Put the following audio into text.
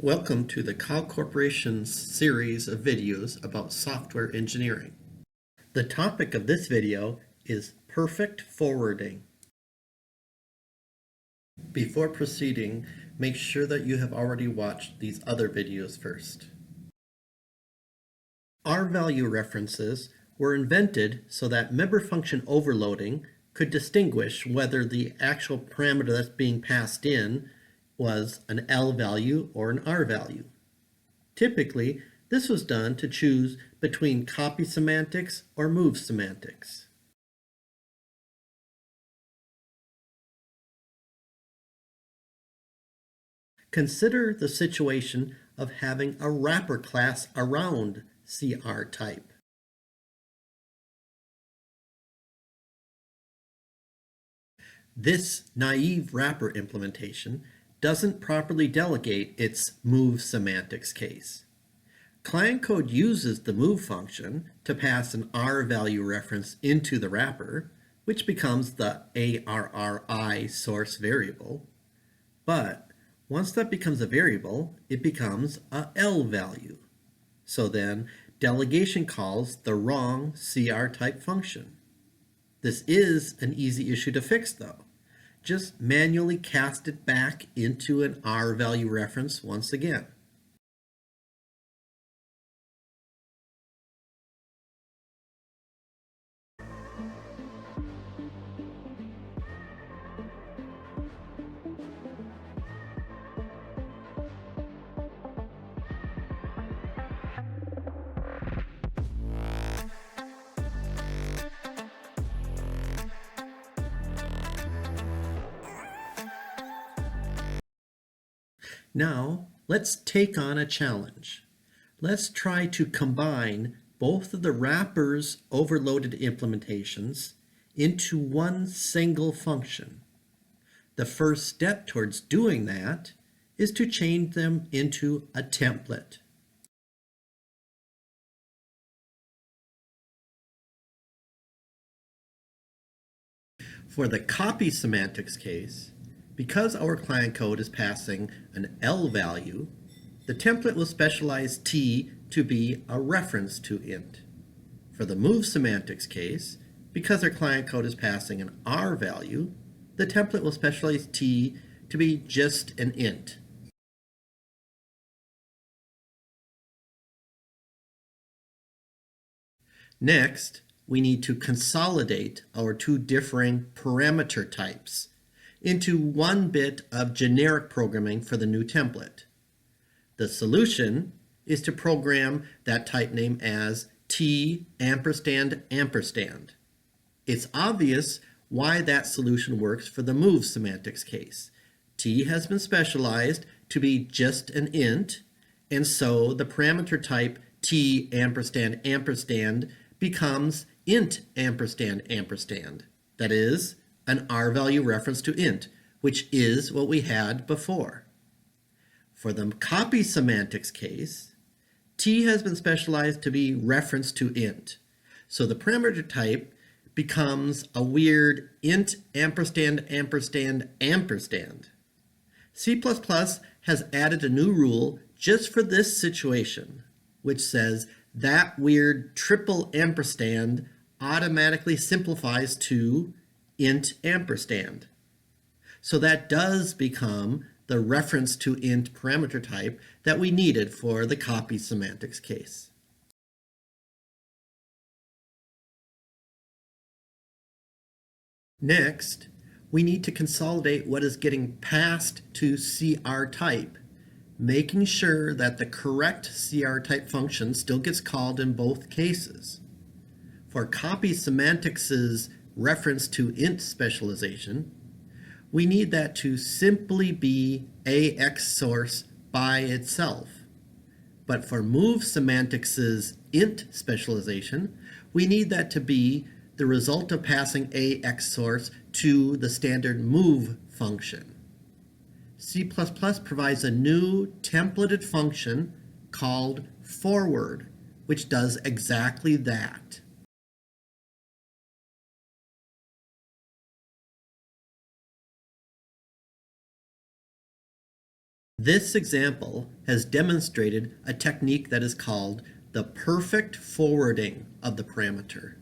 Welcome to the Cow Corporation's series of videos about software engineering. The topic of this video is perfect forwarding. Before proceeding, make sure that you have already watched these other videos first. R-value references were invented so that member function overloading could distinguish whether the actual parameter that's being passed in was an L value or an R value. Typically, this was done to choose between copy semantics or move semantics. Consider the situation of having a wrapper class around CR type. This naive wrapper implementation doesn't properly delegate its move semantics case. Client code uses the move function to pass an R value reference into the wrapper, which becomes the ARRI source variable. But once that becomes a variable, it becomes a L value. So then delegation calls the wrong CR type function. This is an easy issue to fix though. Just manually cast it back into an R value reference once again. Now, let's take on a challenge. Let's try to combine both of the wrapper's overloaded implementations into one single function. The first step towards doing that is to change them into a template. For the copy semantics case, because our client code is passing an L value, the template will specialize T to be a reference to int. For the move semantics case, because our client code is passing an R value, the template will specialize T to be just an int. Next, we need to consolidate our two differing parameter types into one bit of generic programming for the new template. The solution is to program that type name as T ampersand ampersand. It's obvious why that solution works for the move semantics case. T has been specialized to be just an int, and so the parameter type T ampersand ampersand becomes int ampersand ampersand. That is, an R value reference to int, which is what we had before. For the copy semantics case, T has been specialized to be reference to int. So the parameter type becomes a weird int ampersand ampersand ampersand. C++ has added a new rule just for this situation, which says that weird triple ampersand automatically simplifies to int ampersand. So that does become the reference to int parameter type that we needed for the copy semantics case. Next, we need to consolidate what is getting passed to CR type, making sure that the correct CR type function still gets called in both cases. For copy semantics' reference to int specialization, we need that to simply be AX source by itself. But for move semantics' int specialization, we need that to be the result of passing AX source to the standard move function. C++ provides a new templated function called forward, which does exactly that. This example has demonstrated a technique that is called the perfect forwarding of the parameter.